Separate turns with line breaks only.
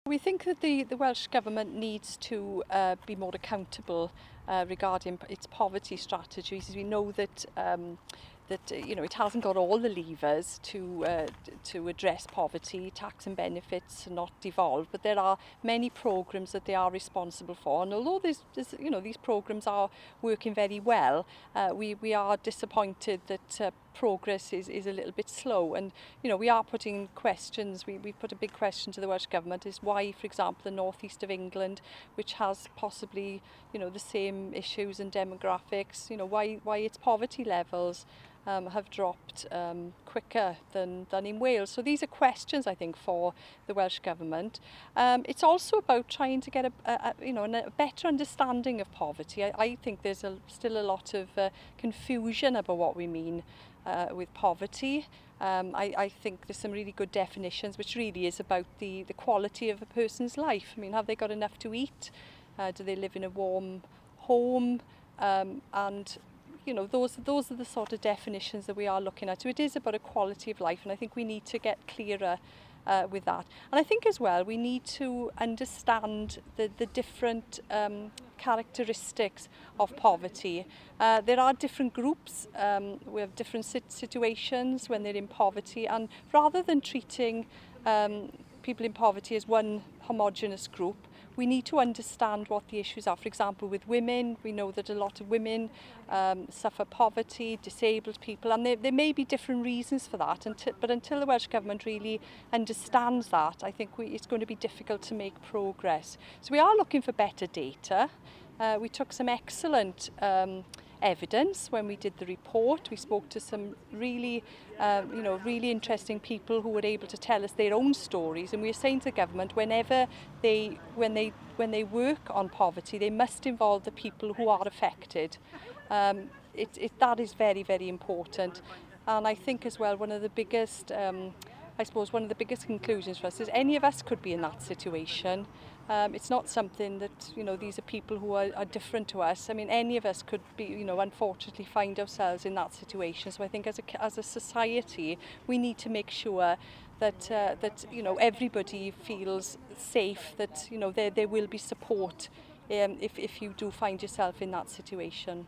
We think that the Welsh Government needs to be more accountable regarding its poverty strategies. We know that it hasn't got all the levers to address poverty. Tax and benefits are not devolved, but there are many programmes that they are responsible for. And although these programmes are working very well, we are disappointed that progress is a little bit slow. And we are putting questions. We put a big question to the Welsh Government is why, for example, the northeast of England, which has possibly the same issues and demographics, why its poverty levels have dropped quicker than in Wales. So these are questions, I think, for the Welsh Government. It's also about trying to get a better understanding of poverty. I think there's still a lot of confusion about what we mean with poverty. I think there's some really good definitions, which really is about the quality of a person's life. I mean, have they got enough to eat? Do they live in a warm home? And those are the sort of definitions that we are looking at. So it is about a quality of life, and I think we need to get clearer with that. And I think as well we need to understand the different characteristics of poverty. There are different groups with different situations when they're in poverty, and rather than treating people in poverty as one homogenous group, we need to understand what the issues are. For example, with women, we know that a lot of women suffer poverty, disabled people, and there may be different reasons for that. But until the Welsh Government really understands that, I think it's going to be difficult to make progress. So we are looking for better data. We took some excellent evidence when we did the report. We spoke to some really interesting people who were able to tell us their own stories, and we were saying to the government, when they work on poverty, they must involve the people who are affected. That is very, very important. And I think as well, one of the biggest conclusions for us is any of us could be in that situation. It's not something that, these are people who are different to us. I mean, any of us could be, unfortunately find ourselves in that situation. So I think as a society, we need to make sure that everybody feels safe, that, there will be support if you do find yourself in that situation.